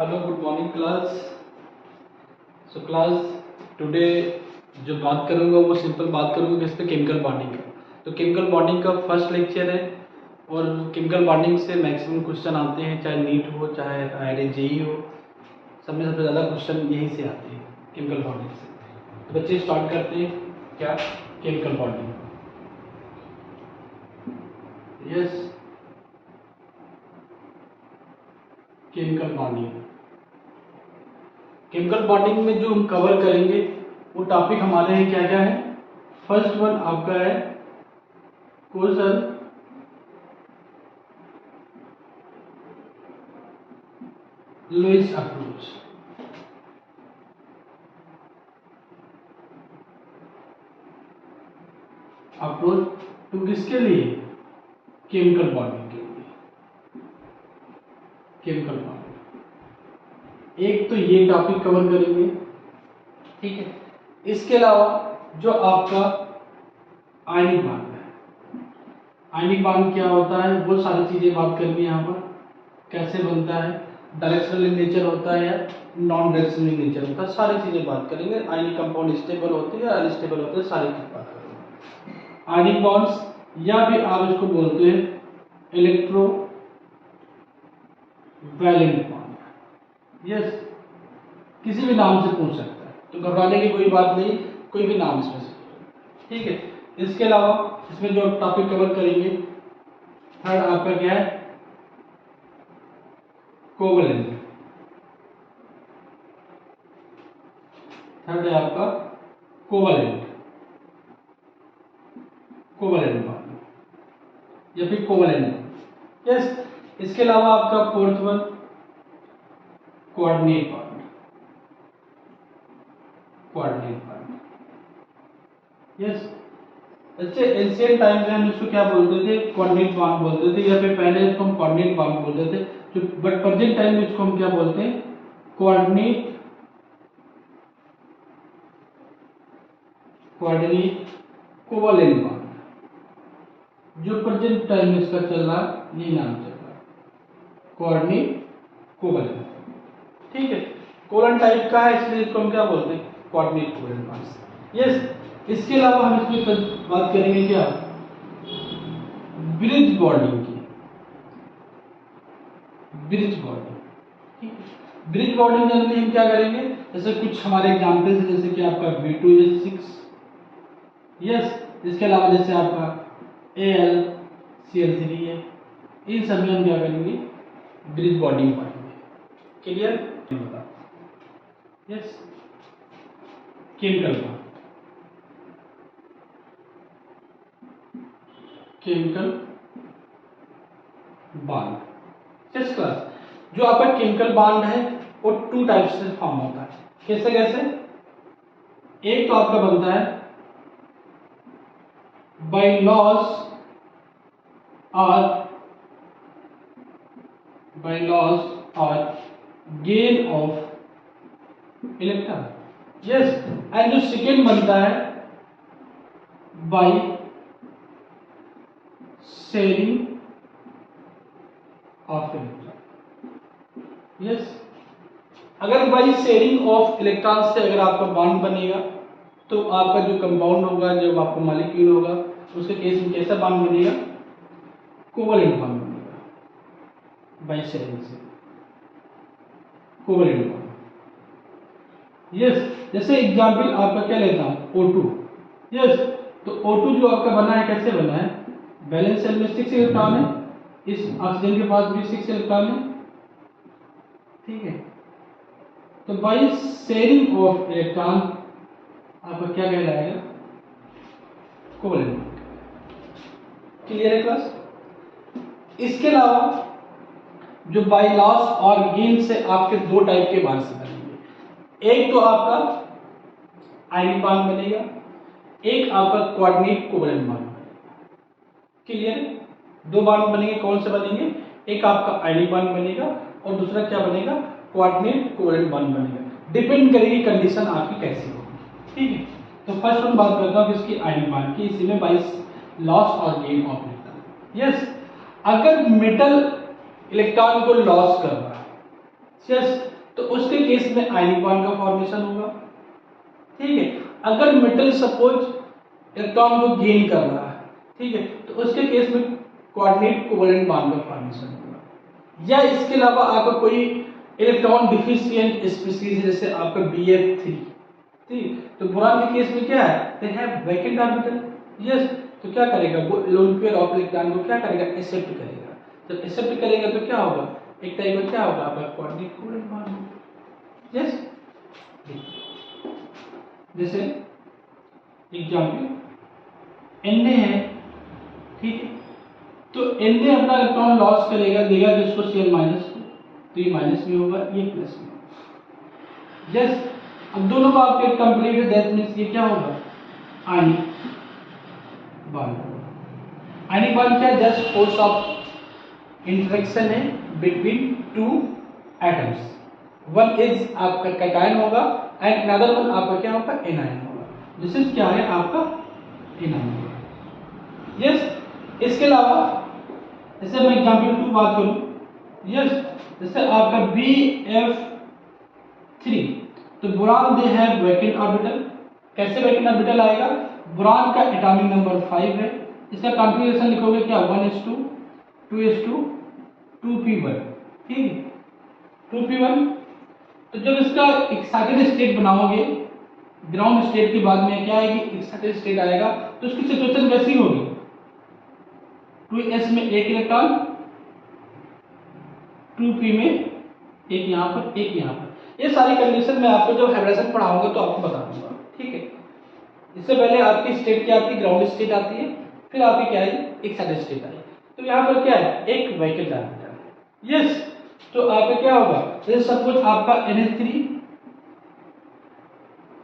Hello good morning class. So class today जो बात करूँगा वो सिंपल बात करूँगा किस पे, केमिकल बॉन्डिंग का। तो केमिकल बॉन्डिंग का फर्स्ट लेक्चर है और केमिकल बॉन्डिंग से मैक्सिमम क्वेश्चन आते हैं, चाहे नीट हो चाहे IIT JEE हो, सब में सबसे ज़्यादा क्वेश्चन यहीं से आते हैं केमिकल बॉन्डिंग से। तो बच्चे स्टार्ट करते हैं क्या, chemical bonding. Yes, chemical bonding. Chemical bonding में जो हम कवर करेंगे वो टॉपिक हमारे हैं क्या क्या है। फर्स्ट वन आपका है question Lewis approach. Approach to किसके लिए, केमिकल बॉन्डिंग के लिए। केमिकल बॉन्डिंग एक तो ये टॉपिक कवर करेंगे, ठीक है। इसके अलावा जो आपका आयनिक बांध है, आयनिक बांध क्या होता है वो सारी चीजें बात करेंगे यहाँ पर। कैसे बनता है, डायरेक्शनल इन नेचर होता है या नॉन डायरेक्शनल इन नेचर होता है, सारी चीजें बात करेंगे। आयनिक कंपाउंड स्टेबल होते हैं या अनस्टेबल होते हैं, सारी चीज बात करेंगे। आयनिक बॉन्ड्स या भी आप इसको बोलते हैं इलेक्ट्रो वैलेंट बॉन्ड। यस, किसी भी नाम से पूछ सकता है, तो घबराने की कोई बात नहीं, कोई भी नाम इसमें से, ठीक है। इसके अलावा इसमें जो टॉपिक कवर करेंगे थर्ड आपका क्या है, कोवलेंट। थर्ड है आपका कोवलेंट, कोवलेंट बॉन्ड या फिर कोवलेंट। यस, इसके अलावा आपका fourth one coordinate bond. Coordinate bond, yes. अच्छे एंशिएंट टाइम में हम इसको क्या बोलते थे, कोऑर्डिनेट बॉन्ड बोलते थे, या फिर पहले इसको हम कोऑर्डिनेट बॉन्ड बोलते थे। जो बट प्रेजेंट टाइम में इसको हम क्या बोलते हैं, कोऑर्डिनेट कोऑर्डिनेट कोवलेंट बॉन्ड। जो प्रेजेंट टाइम में इसका चल रहा है यही नाम चल रहा है, कोऑर्डिनेट कोवलेंट, ठीक है। कोवलेंट टाइप का है इसलिए इसको हम क्या बोलते हैं, कोऑर्डिनेट कोवलेंट बॉन्ड। यस, इसके अलावा हम इसमें बात करेंगे क्या, ब्रिज बॉन्डिंग की। ब्रिज बॉन्डिंग, ठीक है। ब्रिज बॉन्डिंग जनरली हम क्या करेंगे, जैसे कुछ हमारे एग्जांपल्स है, जैसे कि आपका B2H6, यस। इसके अलावा जैसे आपका AlCl3 है, इन सब में हम क्या करेंगे, ब्रिज बॉन्डिंग पढ़ेंगे। Clear, yes. Chemical bond, chemical bond. Yes class, जो आपका केमिकल बॉन्ड है वो टू टाइप्स से फॉर्म होता है। कैसे कैसे, एक तो आपका बनता है बाय लॉस और gain of electron. Yes, and जो सेकेंड बनता है by sharing of electron. Yes, अगर बाई शेयरिंग ऑफ इलेक्ट्रॉन से अगर आपका बॉन्ड बनेगा तो आपका जो कंपाउंड होगा, जब आपका मॉलिक्यूल होगा, उसके केस में कैसा बॉन्ड बनेगा, कोवलेंट बॉन्ड बनेगा। बाई शेयरिंग से कोवलेंट बॉन्ड। यस, जैसे एग्जांपल आपका क्या लेता हूं, O2। यस, तो O2 जो आपका बना है कैसे बना है, बैलेंस शेल में 6 इलेक्ट्रॉन है, इस ऑक्सीजन के पास भी 6 इलेक्ट्रॉन है, ठीक है। तो बाई शेयरिंग ऑफ इलेक्ट्रॉन आपका क्या कहलाएगा, कोवलेंट। क्लियर है क्लास। इसके अलावा जो बाई लॉस और गेन से आपके दो टाइप के बॉन्ड्स बनेंगे। एक तो आपका आयनिक बॉन्ड बनेगा, एक आपका कोऑर्डिनेट कोवलेंट बॉन्ड बनेगा। क्लियर है, दो बॉन्ड बनेंगे, कौन से बनेंगे, एक आपका आयनिक बॉन्ड बनेगा और दूसरा क्या बनेगा, कोऑर्डिनेट कोवलेंट बॉन्ड बनेगा। डिपेंड करेगी कंडीशन आपकी कैसी होगी, ठीक है। तो फर्स्ट हम बात करता हूं किसकी, आयनिक बॉन्ड की। इसी में बाई लॉस और गेन ऑफ इलेक्ट्रॉन। यस, अगर मेटल इलेक्ट्रॉन को लॉस कर रहा है, यस, तो उसके केस में आयनिक बॉन्ड का फॉर्मेशन होगा। ठीक है, अगर मेटल सपोज इलेक्ट्रॉन को गेन कर रहा है, ठीक है, तो उसके केस में कोऑर्डिनेट कोवलेंट बॉन्ड का फॉर्मेशन होगा। या इसके अलावा आपका कोई इलेक्ट्रॉन डिफिशिएंट स्पीसीज है जैसे आपका BF3, ठीक, तो बोरान के केस में क्या है, they have vacant orbital. Yes, तो क्या करेगा वो लोन पेयर ऑफ इलेक्ट्रॉन को क्या करेगा, एक्सेप्ट करेगा। जब एक्सेप्ट करेगा तो क्या होगा, एक टाइप का क्या होगा आपका कोऑर्डिनेट कोवलेंट बॉन्ड। यस, जैसे एग्जाम्पल Na है, ठीक है, तो Na अपना इलेक्ट्रॉन लॉस करेगा, देगा किसको, Cl माइनस को, तो ये माइनस में होगा, ये प्लस में होगा। यस, अब दोनों का आपके कंप्लीट है, दैट मींस ये क्या होगा, आयनिक बॉन्ड। आयनिक बॉन्ड क्या, जस्ट फोर्स ऑफ इंटरेक्शन है between two atoms. One is आपका कैटायन होगा एंड अनदर वन आपका क्या होगा, एनायन होगा। दिस इज क्या है आपका, एनायन होगा। यस, इसके अलावा जैसे मैं एग्जांपल 2 बात करूं, यस, जैसे आपका BF3, तो boron they have vacant orbital. कैसे वैकेंट ऑर्बिटल आएगा, बोरान का एटॉमिक नंबर 5 है, इसका कॉन्फ़िगरेशन लिखोगे क्या, 1s2 2s2 2p1, ठीक है, 2p1। तो जब इसका एक्साइटेड स्टेट बनाओगे, ग्राउंड स्टेट के बाद में क्या आएगी, एक्साइटेड स्टेट आएगा, तो उसकी सिचुएशन कैसी होगी, 2s में एक इलेक्ट्रॉन, 2p में एक यहाँ पर, एक यहाँ पर। ये सारी कंडीशन मैं आपको जब हाइब्रिडेशन पढ़ाऊंगा तो आपको बता दूंगा, ठीक है। इससे पहले आपकी स्टेट क्या आती है, ग्राउंड स्टेट आती है, फिर आपकी क्या है, एक्साइटेड स्टेट आई। तो यहाँ पर क्या है, एक वैकेंट ऑर्बिटल। यस, तो आपका क्या होगा, जैसे सपोज आपका NH3,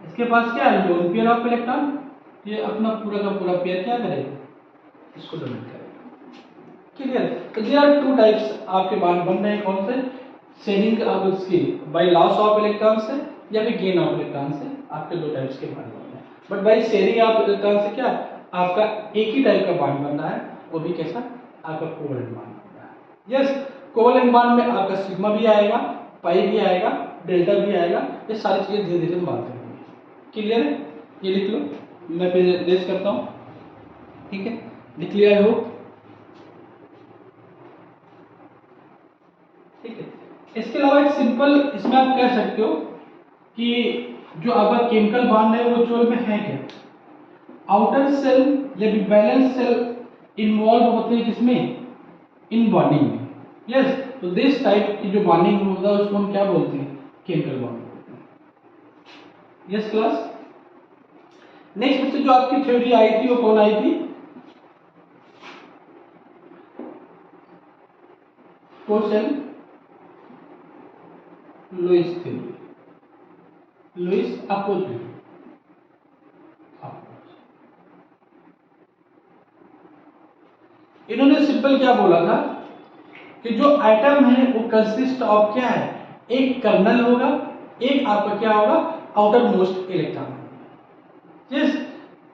इसके पास क्या है, लोन पेयर ऑफ इलेक्ट्रॉन, ये अपना पूरा का पूरा पेयर क्या करेगा, इसको डोनेट करेगा। क्लियर, तो देयर आर टू टाइप्स आपके बॉन्ड बन रहे हैं, कौन से, शेयरिंग ऑफ उसकी बाय लॉस ऑफ इलेक्ट्रॉन से या फिर गेन ऑफ इलेक्ट्रॉन से, आपके दो टाइप्स के बॉन्ड बन रहे हैं। But by sharing of electron से क्या आपका एक ही टाइप का बॉन्ड बन रहा है, वो भी कैसा, आपका कोवलेंट बॉन्ड बन रहा है। यस, कोवलेंट बॉन्ड में आपका सिग्मा भी आएगा, पाई भी आएगा, डेल्टा भी आएगा, ये सारी चीजें धीरे धीरे हम बात करेंगे। क्लियर है, ये लिख लो, मैं फिर रेज करता हूँ, ठीक है, लिख लिया हो, ठीक है। इसके अलावा एक सिंपल इसमें आप कह सकते हो कि जो आपका केमिकल बॉन्ड है वो जो में है क्या, आउटर सेल या बैलेंस सेल इन्वॉल्व होते हैं किसमें, इन बॉन्डिंग में। यस, तो दिस टाइप की जो बॉन्डिंग होता है उसको हम क्या बोलते हैं, केमिकल बॉन्ड बोलते हैं। यस क्लास, नेक्स्ट जो आपकी थ्योरी आई थी वो कौन आई थी, कोसेल लुईस थ्योरी, लुईस अपोज थ्योरी। इन्होंने सिंपल क्या बोला था कि जो एटम है वो कंसिस्ट ऑफ क्या है, एक कर्नल होगा, एक आपका क्या होगा, आउटर मोस्ट इलेक्ट्रॉन। यस,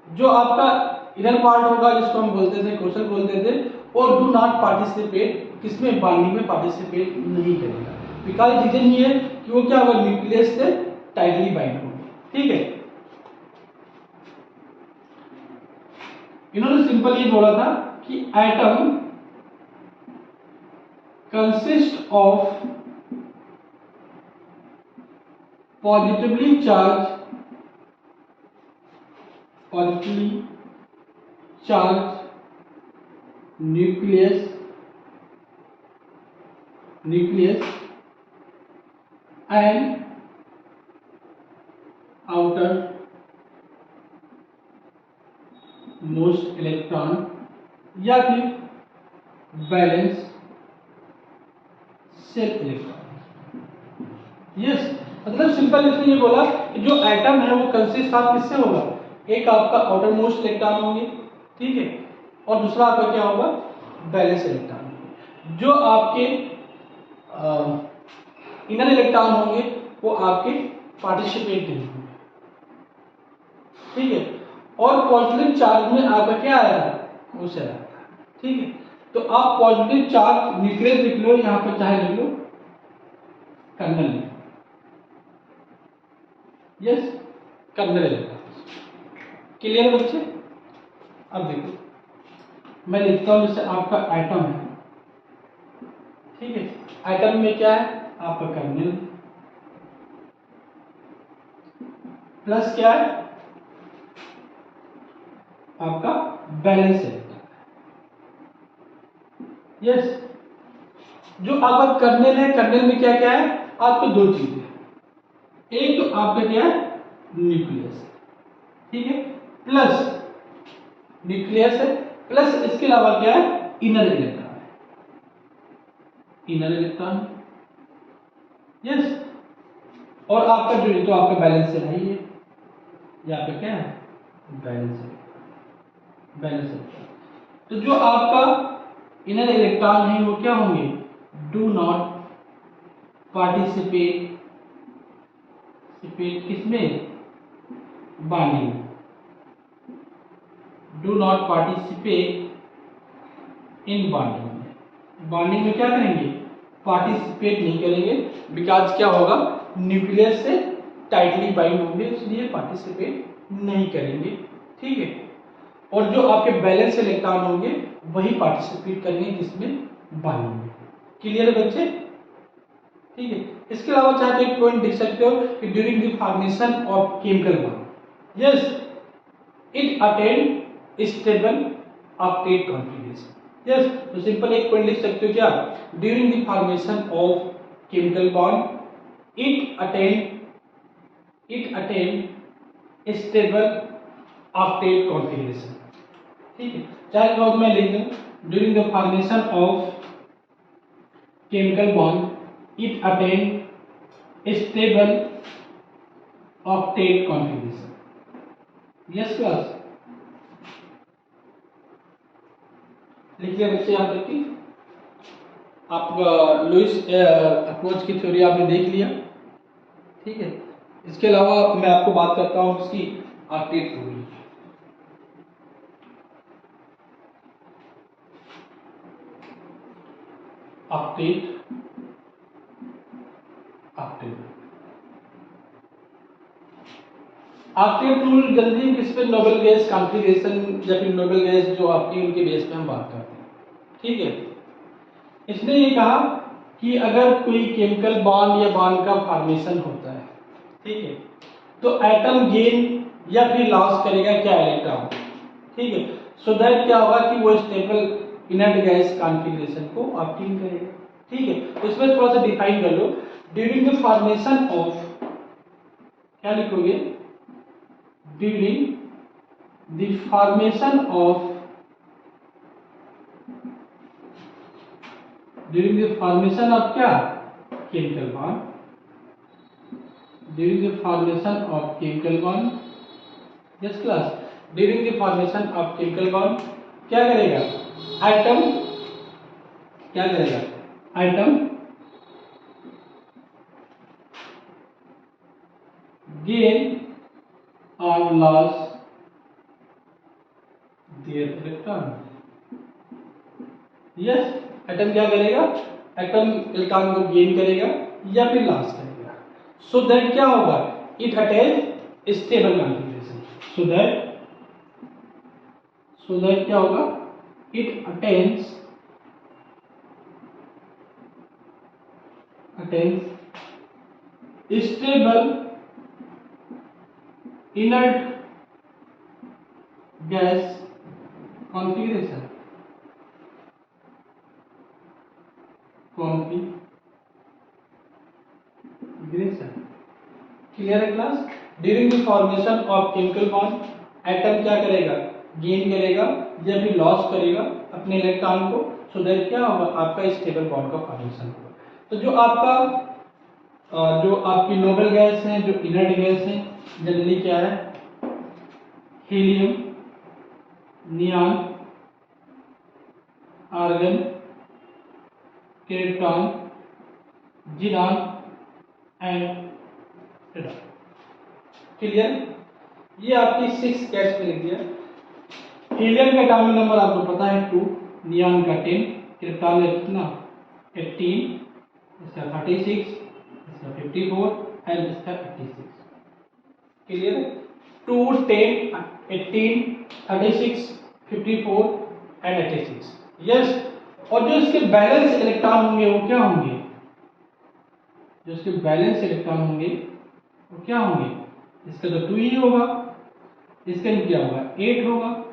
जो आपका इनर पार्ट होगा जिसको हम बोलते थे, क्रोशल बोलते थे, और डू नॉट पार्टिसिपेट, किसमें, बॉन्डिंग में पार्टिसिपेट नहीं करेगा। बिकॉज रीजन ये है कि वो क्या होगा, न्यूक्लियस से टाइटली बाइंड होगा, ठीक है। इन्होंने सिंपल ये बोला था कि atom consist of positively charge nucleus and outer most electron या फिर बैलेंस सेल इलेक्ट्रॉन। यस, मतलब सिंपल इसने ये बोला कि जो एटम है वो कंसिस्ट ऑफ किससे होगा, एक आपका आउटर मोस्ट इलेक्ट्रॉन होंगे, ठीक है, और दूसरा आपका क्या होगा, बैलेंस इलेक्ट्रॉन। जो आपके इनर इलेक्ट्रॉन होंगे वो आपके पार्टिसिपेट नहीं होंगे, ठीक है। और पॉजिटिव चार्ज में आपका क्या आया था, कोसेल आया था, ठीक है। तो आप पॉजिटिव चार्ज न्यूक्लियस लिख लो, यहाँ पर चाहे लिख लो, कर्नल में, यस कर्नल इलेक्ट्रॉन्स। क्लियर है बच्चे? अब देखो मैं लिखता हूं जैसे आपका एटम है, ठीक है, एटम में क्या है आपका कर्नल प्लस क्या है आपका बैलेंस इलेक्ट्रॉन, यस। जो आपका कर्नल है, कर्नल में क्या क्या है आपको दो चीजें, एक तो आपका क्या है न्यूक्लियस, ठीक है, प्लस न्यूक्लियस है, प्लस इसके अलावा क्या है इनर इलेक्ट्रॉन है, इनर इलेक्ट्रॉन, यस। और आपका जो तो आपका बैलेंस है ही है, ये आपका क्या है बैलेंस है, बैलेंस इलेक्ट्रॉन। तो जो आपका इनर इलेक्ट्रॉन है वो क्या होंगे, डू नॉट पार्टिसिपेट किसमें bonding, do not participate in bonding में, बॉन्डिंग में क्या करेंगे पार्टिसिपेट नहीं करेंगे, बिकॉज क्या होगा न्यूक्लियस से टाइटली बाइंड होंगे, इसलिए पार्टिसिपेट नहीं करेंगे, ठीक है। और जो आपके बैलेंस इलेक्ट्रॉन होंगे वही पार्टिसिपेट करेंगे किसमें बॉन्डिंग में। क्लियर है बच्चे? ठीक है। इसके अलावा चाहे तो एक पॉइंट लिख सकते हो कि during the formation of chemical bond yes it attain stable octet configuration, yes. तो सिंपल एक पॉइंट लिख सकते हो क्या, during the formation of chemical bond it attain stable octet configuration, ठीक है। चाहे तो मैं लिख दूं during the formation of chemical bond it attain stable octet configuration, yes class. लिख लिया बच्चे यहाँ तक की आप लुईस अप्रोच की थ्योरी आपने देख लिया, ठीक है। इसके अलावा मैं आपको बात करता हूँ इसकी octet theory. Octet octet rule जल्दी किस पे, नोबल गैस कॉन्फ़िगरेशन या फिर नोबल गैस जो आपकी उनके बेस पे हम बात करते हैं, ठीक है। इसने ये कहा कि अगर कोई केमिकल बॉन्ड या बॉन्ड का फॉर्मेशन होता है, ठीक है, तो एटम गेन या फिर लॉस करेगा क्या इलेक्ट्रॉन, ठीक है। सो दैट क्या होगा कि वो स्टेबल इनर्ट गैस कॉन्फ़िगरेशन को ऑब्टेन करेगा, ठीक है। तो इसमें थोड़ा सा डिफाइन कर लो, ड्यूरिंग द फॉर्मेशन ऑफ, क्या लिखोगे, ड्यूरिंग द फॉर्मेशन ऑफ क्या chemical bond, during the formation of chemical bond, yes class. During the formation of chemical bond क्या करेगा एटम, क्या करेगा एटम गेन और loss there electron, yes. Atom क्या करेगा, एटम इलेक्ट्रॉन को गेन करेगा या फिर लॉस करेगा, सो दैट क्या होगा it attain stable configuration, so that क्या होगा it attains stable inert gas configuration, clear है class. During the formation of chemical bond atom क्या करेगा गेन करेगा या फिर लॉस करेगा अपने इलेक्ट्रॉन को, सो दैट क्या होगा आपका स्टेबल बॉन्ड का फॉर्मेशन होगा। तो जो आपका जो आपकी नोबल गैस है, जो इनर्ट गैस है, जनरली क्या है helium, neon, argon, krypton, xenon and radon, clear. ये आपकी 6 गैस पे लिख दिया। हीलियम का एटॉमिक नंबर आपको पता है 2, नियॉन का 10, क्रिप्टॉन का कितना 18, इसका 36, इसका 54 एंड इसका 86। क्लियर है? 2, 10, 18, 36, 54 एंड 86। यस। और जो इसके बैलेंस इलेक्ट्रॉन होंगे वो क्या होंगे? जो इसके बैलेंस इलेक्ट्रॉन होंगे वो क्या होंगे? इसका तो 2 ही होगा, इसका क्या होगा? 8 होगा,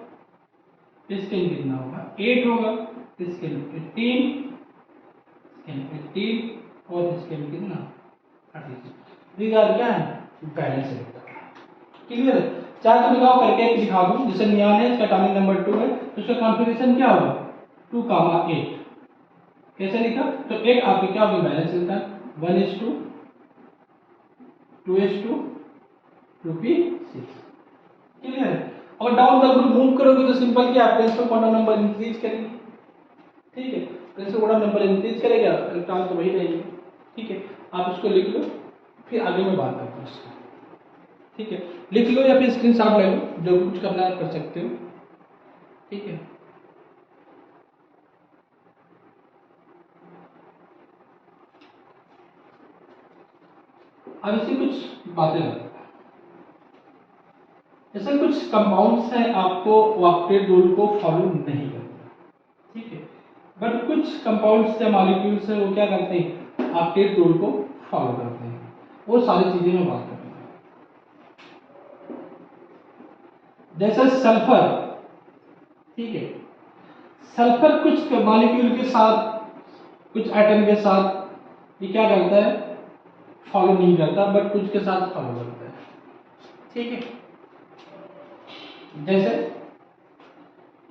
इसके लिए कितना होगा? 8 होगा, इसके लिए 15, इसके लिए 15 और इसके लिए कितना? 36। दीज आर क्या है? Balance electron. क्लियर है? चाहे तो दिखाओ करके एक दिखा दूं, जैसे नियॉन है, इसका एटॉमिक नंबर 2 है, तो उसका कॉन्फ़िगरेशन क्या होगा? 2, 8। कैसे लिखा? तो एक आपके क्या होगी? Balance electron 1:2, 2:2, 2p6। क्लियर है? और डाउन द ग्रुप मूव करोगे तो सिंपल क्या है? प्रिंसिपल क्वांटम नंबर इंक्रीज करेंगे। ठीक है? प्रिंसिपल क्वांटम नंबर इंक्रीज करेगा, इलेक्ट्रॉन तो वही रहेंगे। ठीक है? आप इसको लिख लो, फिर आगे मैं बात करता हूँ इसका। ठीक है? लिख लो या फिर स्क्रीनशॉट ले लो, जो कुछ करना है कर सकते हो। ठीक है? अब इसी कुछ बातें बताता हूं। जैसे कुछ कंपाउंड्स हैं, आपको ऑक्टेट रूल को फॉलो नहीं करते। ठीक है? बट कुछ कंपाउंड्स या मॉलिक्यूल्स है वो क्या करते हैं? ऑक्टेट रूल को फॉलो करते हैं। वो सारी चीजें मैं बात करूंगा। जैसे सल्फर। ठीक है? सल्फर कुछ मॉलिक्यूल के साथ, कुछ एटम के साथ ये क्या करता है? फॉलो नहीं करता, बट कुछ के साथ फॉलो करता है। ठीक है? जैसे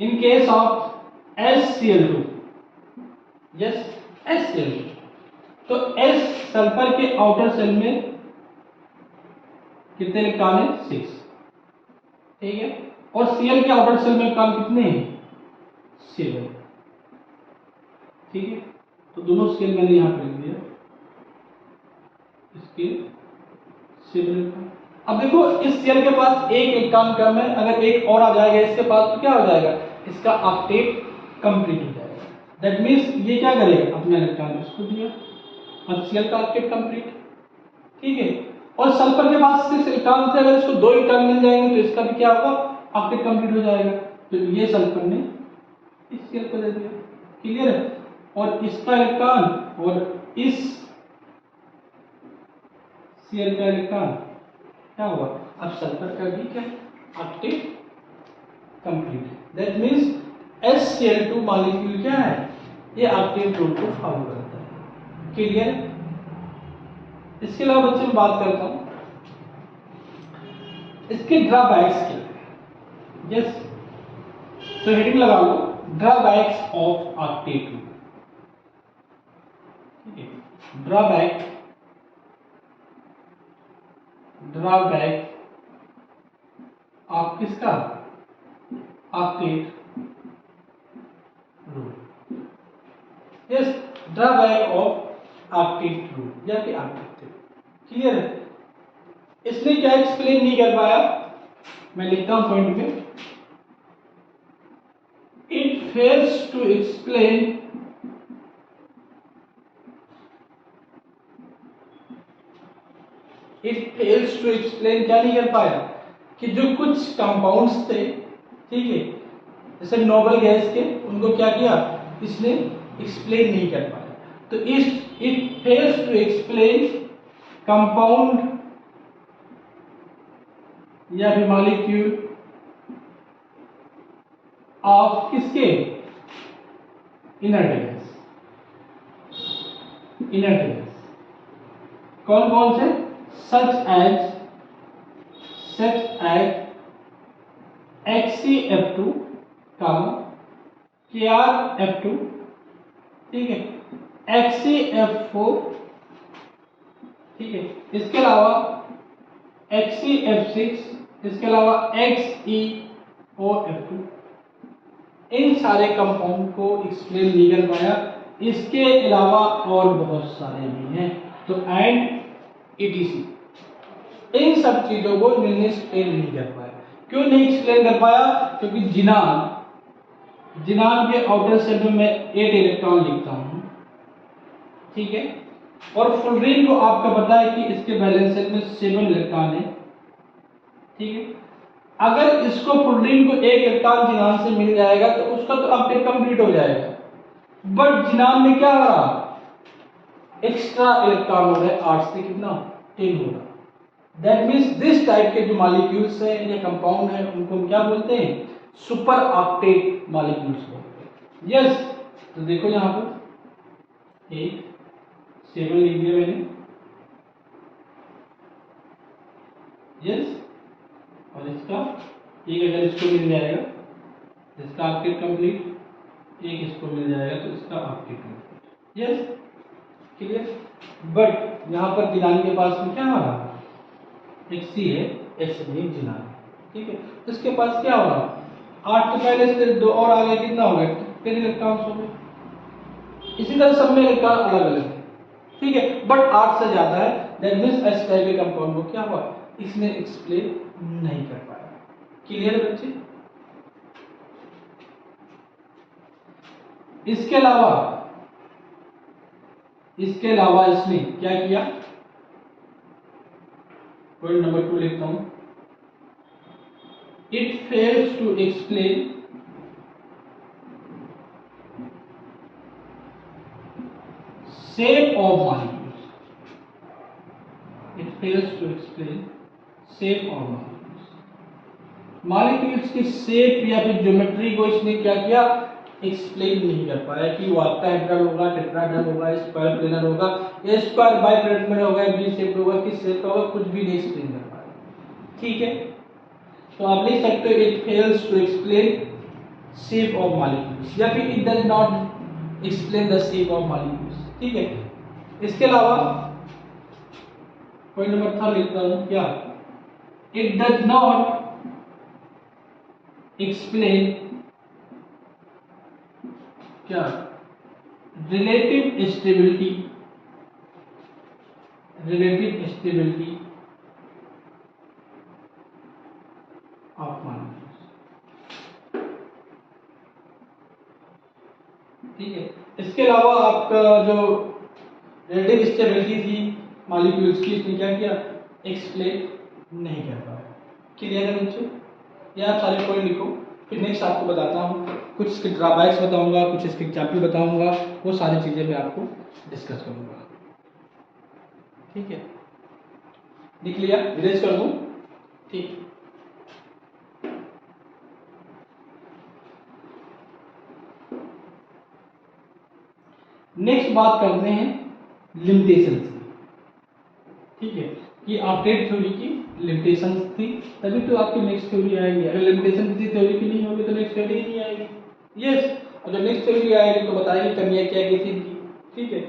in case of HCl2, yes, HCl2, तो S सल्फर के आउटर सेल में कितने इलेक्ट्रॉन है? 6। ठीक है? और Cl के आउटर सेल में इलेक्ट्रॉन कितने हैं? 7। ठीक है? तो दोनों स्केल मैंने यहां पर लिख दिया, इसके 7 इलेक्ट्रॉन। अब देखो, इस सेल के पास एक इलेक्ट्रॉन कम है, अगर एक और आ जाएगा इसके पास तो क्या हो जाएगा? इसका ऑक्टेट कंप्लीट हो जाएगा। दैट मींस ये क्या करेगा? अपना इलेक्ट्रॉन इसको दिया, अब Cl का ऑक्टेट कंप्लीट। ठीक है? और सल्फर के पास 6 इलेक्ट्रॉन थे, अगर इसको 2 इलेक्ट्रॉन मिल जाएंगे तो इसका भी क्या होगा? ऑक्टेट कंप्लीट हो जाएगा। तो ये सल्फर ने इस Cl को दे दिया। क्लियर है? और इसका इलेक्ट्रॉन और इस Cl का इलेक्ट्रॉन क्या हुआ? अब सल्फर का भी क्या? Octet complete. That means HCl2 molecule क्या है? ये ऑक्टेट रूल को फॉलो करता है। क्लियर? इसके अलावा बच्चे मैं बात करता हूं इसके ड्रॉबैक्स के। यस, तो हेडिंग लगा लो, ड्रॉबैक्स ऑफ ऑक्टेट रूल। ठीक है? ड्रॉबैक ऑफ किसका? Octet rule. Yes, drawback of octet rule या फिर ऑक्टेट रूल। क्लियर है? इसने क्या एक्सप्लेन नहीं कर पाया, मैं लिखता हूं पॉइंट में, इट फेल्स टू एक्सप्लेन क्या नहीं कर पाया? कि जो कुछ कंपाउंड्स थे, ठीक है, जैसे नोबल गैस के, उनको क्या किया? इसने एक्सप्लेन नहीं कर पाया। तो it fails to explain compound या फिर मॉलिक्यूल ऑफ किसके? Inert gas. कौन कौन से? सच एज HCF2, KrF2, ठीक है, HCF4, ठीक है, इसके अलावा HCF6, इसके अलावा XeOF2। इन सारे कंपाउंड को एक्सप्लेन नहीं कर पाया। इसके अलावा और बहुत सारे भी हैं, तो एंड ETC, इन सब चीजों को इन्होंने एक्सप्लेन नहीं कर पाया। क्यों नहीं एक्सप्लेन कर पाया? क्योंकि जिनान के आउटर सेल में मैं 8 इलेक्ट्रॉन लिखता हूं, ठीक है, और फुलरीन को आपका पता है कि इसके वैलेंस शेल में 7 इलेक्ट्रॉन है, ठीक है। अगर इसको फुलरीन को 1 इलेक्ट्रॉन जिनान से मिल जाएगा तो उसका तो अपडेट कंप्लीट हो जाएगा, बट जिनान में क्या हो रहा, एक्स्ट्रा इलेक्ट्रॉन हो रहा है, 8 से कितना 10 हो रहा। दैट मीन्स दिस टाइप के जो मॉलिक्यूल्स हैं या कंपाउंड है उनको हम क्या बोलते हैं, सुपर ऑक्टेट मॉलिक्यूल्स बोलते हैं। यस, तो देखो यहां पर एक 7 लिख दिया मैंने, यस, और इसका एक अगर इसको मिल जाएगा इसका ऑक्टेट कंप्लीट, एक इसको मिल जाएगा तो इसका octet complete. Yes, clear. But यहां पर जिनान के पास में क्या हो रहा है, एक सी है, एक्स में जिनान, ठीक है। तो इसके पास क्या हो रहा, 8 के पहले से 2 और आगे कितना हो गया, 10 इलेक्ट्रॉन्स हो गए। इसी तरह सब में इलेक्ट्रॉन अलग अलग है, ठीक है, बट 8 से ज्यादा है। दैट मींस एस टाइप के कंपाउंड को क्या हुआ, इसने एक्सप्लेन नहीं कर पाया। क्लियर है बच्चे। इसके अलावा इसने क्या किया, पॉइंट नंबर 2 लिखता हूं, it fails to explain shape of molecules. It fails to explain shape of molecules. Molecules की शेप या फिर ज्योमेट्री को इसने क्या किया, एक्सप्लेन नहीं कर पाया कि वो ऑक्टाहेड्रल होगा, टेट्राहेड्रल होगा, स्क्वायर प्लेनर होगा, या स्क्वायर बाइप्लेनर होगा, बी शेप होगा, किस शेप का होगा, कुछ भी नहीं एक्सप्लेन कर पाया, ठीक है। तो आप लिख सकते हो it fails to explain shape of molecules, या फिर it does not explain the shape of molecules, ठीक है। इसके अलावा पॉइंट नंबर 3 लिखता हूं, क्या, इट डज नॉट एक्सप्लेन क्या, रिलेटिव स्टेबिलिटी ऑफ मॉलिक्यूल्स, ठीक है। इसके अलावा आपका जो रिलेटिव स्टेबिलिटी थी मॉलिक्यूल्स की, इसने क्या किया, एक्सप्लेन नहीं कर पाया। क्लियर है बच्चों। ये आप सारे पॉइंट लिखो, फिर नेक्स्ट आपको बताता हूँ, कुछ इसके ड्रॉबैक्स बताऊंगा, कुछ इसके एग्जाम्पल बताऊंगा, वो सारी चीजें मैं आपको डिस्कस करूंगा, ठीक है। लिख लिया, रिवाइज कर दूं, ठीक। नेक्स्ट बात करते हैं लिमिटेशन की, ठीक है, कि ऑक्टेट थ्योरी की लिमिटेशंस थी, तभी तो आपकी नेक्स्ट थ्योरी आएगी। अगर लिमिटेशन किसी थ्योरी की नहीं होगी तो नेक्स्ट थ्योरी ही नहीं आएगी। यस, और जब नेक्स्ट थ्योरी आएगी तो बताएगी कमियां क्या क्या थी इनकी, ठीक है।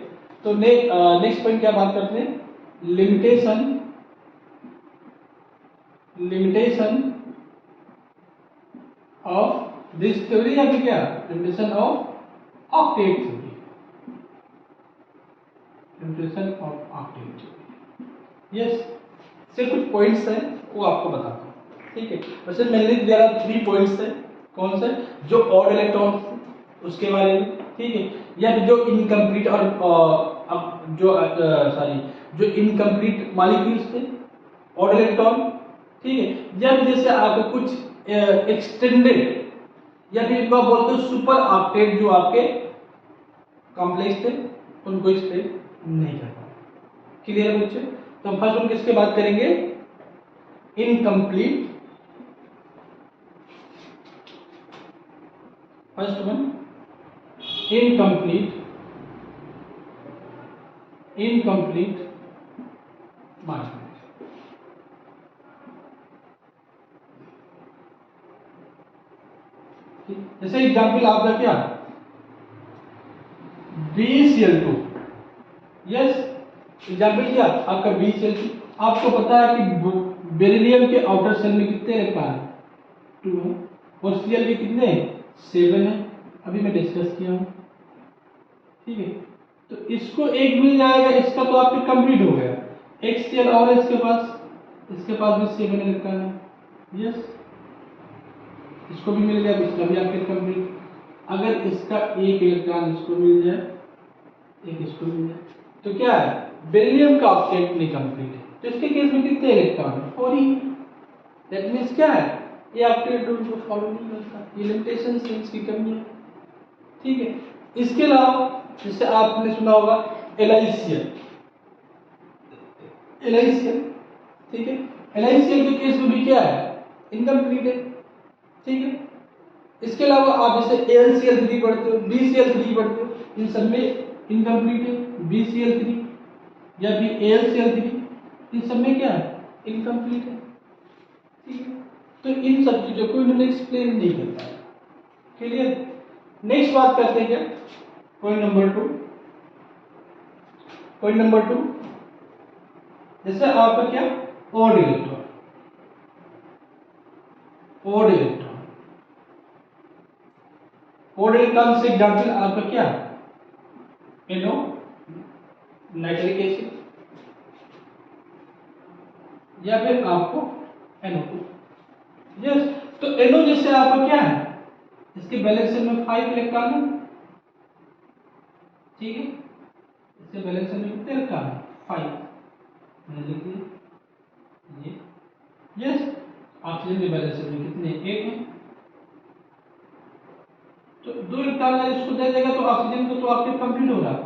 तो नेक्स्ट पॉइंट क्या बात करते हैं, लिमिटेशन ऑफ दिस थ्योरी, या फिर क्या, limitation of octet theory, limitation of octet theory. Yes, से कुछ पॉइंट्स हैं वो आपको बताता हूं, ठीक है। वैसे मेनली देयर आर 3 पॉइंट्स हैं, कौन से, जो ऑड इलेक्ट्रॉन उसके बारे में, ठीक है, या जो इनकम्प्लीट और जो इनकम्प्लीट मॉलिक्यूल्स थे, ऑड इलेक्ट्रॉन, ठीक है। जब जैसे आपको कुछ एक्सटेंडेड या फिर इनको आप बोलते हो सुपर ऑक्टेट जो आपके कॉम्प्लेक्स थे, उनको एक्सप्लेन नहीं कर पाए। क्लियर है बच्चे। तो हम फर्स्ट वन किसके बात करेंगे, incomplete, first one incomplete molecule. जैसे एग्जाम्पल आपका क्या, BeCl2, यस, एग्जाम्पल क्या आपका BeCl2। आपको पता है कि बेरिलियम के आउटर सेल में कितने इलेक्ट्रॉन, 2 है, और Cl के कितने, 7 है, अभी मैं डिस्कस किया हूं, ठीक है। तो इसको एक मिल जाएगा, इसका तो आपके कंप्लीट हो गया, एक Cl और इसके पास भी 7 इलेक्ट्रॉन है, यस, इसको भी मिल गया, इसका भी आपके कंप्लीट। अगर इसका एक इलेक्ट्रॉन इसको मिल जाए, एक इसको मिल जाए, तो क्या है, बेरिलियम का ऑक्टेट नहीं कंप्लीट है, तो इसके केस में कितने इलेक्ट्रॉन है, 4 ही। दैट मीन्स क्या है, ये ऑक्टेट रूल को फॉलो नहीं करता, ये लिमिटेशन है, इसकी कमी है। ठीक है, इसके अलावा जैसे आपने सुना होगा LiCl, ठीक है, LiCl के केस में भी क्या है, इनकम्प्लीट है। ठीक है, इसके अलावा आप जैसे AlCl3 पढ़ते हो, BCl3 पढ़ते हो, इन सब में इनकम्प्लीट है, BCl3 या फिर AlCl3, इन सब में क्या है, इनकम्प्लीट है। ठीक है, तो इन सब चीजों को इन्होंने एक्सप्लेन नहीं करता है। क्लियर। नेक्स्ट बात करते हैं क्या, पॉइंट नंबर टू, जैसे आपका क्या, ओड इलेक्ट्रॉन, ओड इलेक्ट्रॉन से एग्जाम्पल आपका क्या, NO, नाइट्रिक एसिड, या फिर आपको NO2। यस, तो NO जैसे आपका क्या है, इसके बैलेंस में 5 इलेक्ट्रॉन है। ठीक है, इसके बैलेंस में कितने इलेक्ट्रॉन है, 5, मैंने लिख दिया ये। यस, ऑक्सीजन के बैलेंस में कितने, 8 है, तो 2 इलेक्ट्रॉन इसको दे देगा तो ऑक्सीजन को तो ऑक्टेट कंप्लीट हो रहा है,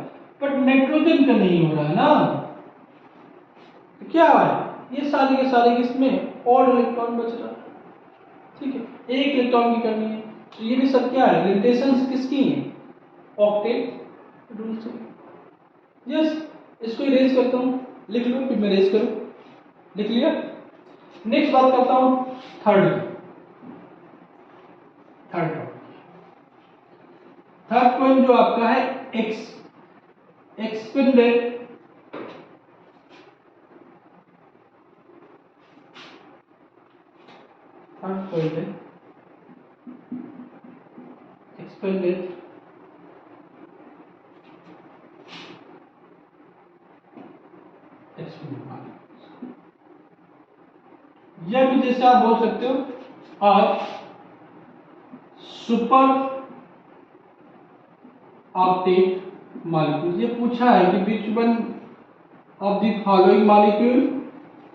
बट नाइट्रोजन का नहीं हो रहा है ना, तो क्या है, ये सारे के सारे किसमें, ऑड इलेक्ट्रॉन बच रहा है। ठीक है, एक इलेक्ट्रॉन की कमी है, तो ये भी सब क्या है, लिमिटेशंस किसकी हैं, ऑक्टेट रूल से। यस, इसको इरेज करता हूं, लिख लो, फिर मैं इरेज करूं, लिख लिया। नेक्स्ट बात करता हूं थर्ड पॉइंट जो आपका है, एक्सपेंडेड थर्ड पॉइंट है एक्सपेंडेड या भी जैसे आप बोल सकते हो, और सुपर ऑक्टेट मॉलिक्यूल। ये पूछा है कि which one of the following molecule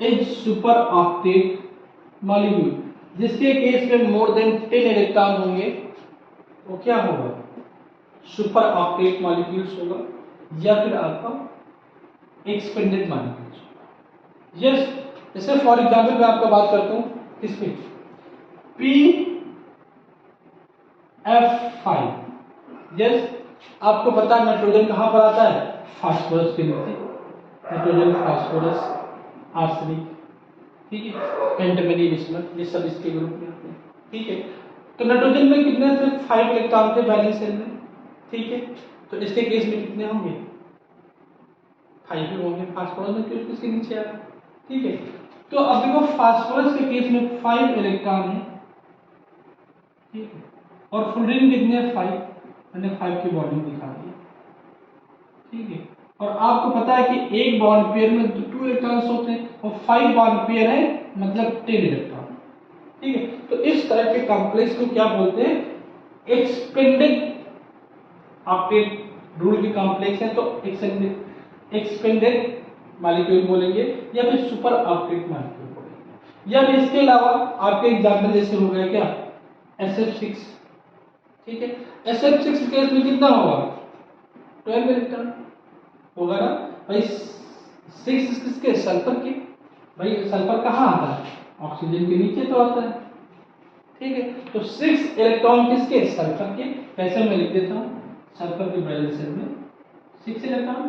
is super octet molecule, जिसके केस में मोर देन 10 इलेक्ट्रॉन होंगे वो क्या होगा, सुपर ऑक्टेट मॉलिक्यूल्स होगा, या फिर आपका एक्सपेंडेड मॉलिक्यूल्स होगा। यस, जैसे फॉर एग्जांपल मैं आपका बात करता हूं किसमें, PF5। यस, आपको पता है नाइट्रोजन कहां पर आता है, फास्फोरस के नीचे, नाइट्रोजन, फास्फोरस, आर्सेनिक, ठीक है, एंटीमनी, बिस्मथ, ये सब इसके ग्रुप में आते हैं। ठीक है, तो नाइट्रोजन में कितने थे, 5 इलेक्ट्रॉन थे वैलेंस शेल में। ठीक है, तो इसके केस में कितने होंगे, 5 ही होंगे, फास्फोरस में क्यों इसके नीचे आ रहा है। ठीक है, तो अब देखो फास्फोरस के केस में 5 इलेक्ट्रॉन है। ठीक है, और फ्लोरीन कितने, 5, मैंने 5 की बॉन्डिंग दिखा दी। ठीक है, और आपको पता है कि एक बॉन्ड पेयर में 2 इलेक्ट्रॉन्स होते हैं और 5 बॉन्ड पेयर है मतलब 10 इलेक्ट्रॉन। ठीक है, तो इस तरह के कॉम्प्लेक्स को क्या बोलते हैं, एक्सपेंडेड ऑक्टेट रूल के कॉम्प्लेक्स है, तो एक्सपेंडेड मॉलिक्यूल बोलेंगे, या फिर सुपर ऑक्टेट मॉलिक्यूल बोलेंगे। या फिर इसके अलावा आपके एग्जांपल जैसे हो गया क्या, SF6। ठीक है, SF6 केस में कितना होगा, 12 इलेक्ट्रॉन होगा ना भाई। 6 किसके, सल्फर के, भाई सल्फर कहाँ आता है, ऑक्सीजन के नीचे तो आता है। ठीक है, तो 6 इलेक्ट्रॉन किसके, सल्फर के। कैसे मैं लिख देता हूं, सल्फर के बैलेंस शेल में 6 इलेक्ट्रॉन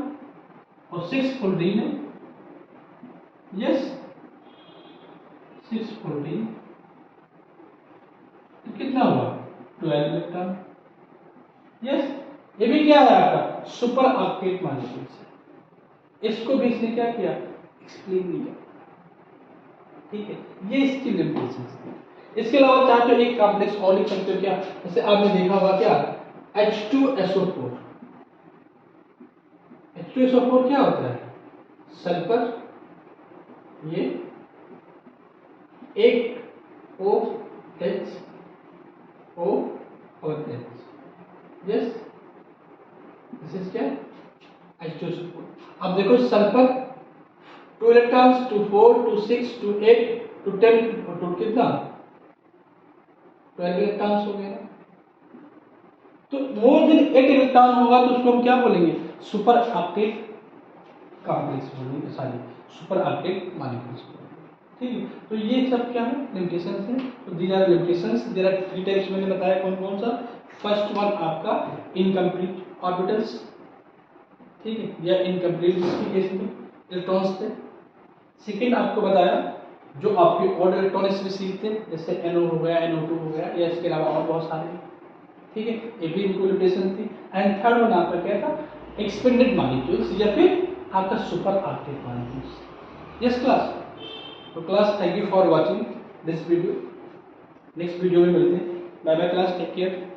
और 6 फ्लोरीन है। यस, 6 फ्लोरीन, तो कितना हुआ, 12 इलेक्ट्रॉन। यस, ये भी क्या है आपका सुपर ऑक्टेट मॉलिक्यूल है। इसको भी इसने क्या किया, एक्सप्लेन नहीं किया। ठीक है, ये इसकी लिमिटेशंस है। इसके अलावा चाहे तो एक कॉम्प्लेक्स और लिख सकते हो क्या, जैसे आपने देखा होगा क्या, H2SO4। H2SO4 क्या होता है, सल्फर, ये एक OH, O और H। यस, दिस इज क्या, H2 support। अब देखो sulphur 2 electrons, to 4, to 6, to 8, to 10, to कितना 12 इलेक्ट्रॉन्स हो गए ना। तो मोर देन 8 इलेक्ट्रॉन होगा तो उसको हम क्या बोलेंगे, सुपर ऑक्टेट कॉम्प्लेक्स बोलेंगे, सॉरी सुपर ऑक्टेट मॉलिक्यूल्स बोलेंगे। ठीक है, तो ये सब क्या है लिमिटेशंस है। तो these are limitations, there are 3 types मैंने बताया कौन कौन सा। फर्स्ट वन आपका इनकम्प्लीट ऑर्बिटल्स, ठीक है, या इनकम्प्लीट इसके केस में इलेक्ट्रॉन्स थे। सेकेंड आपको बताया जो आपके ऑड इलेक्ट्रॉन स्पीशीज थे, जैसे NO हो गया, NO2 हो गया, या इसके अलावा और बहुत सारे, ठीक है, ये भी इनको लिमिटेशन थी। एंड थर्ड वन आपका क्या था, एक्सपेंडेड मॉलिक्यूल्स या फिर आपका super octet molecules. Yes class, तो class thank you for watching this video. Next video में मिलते हैं। Bye bye class, take care.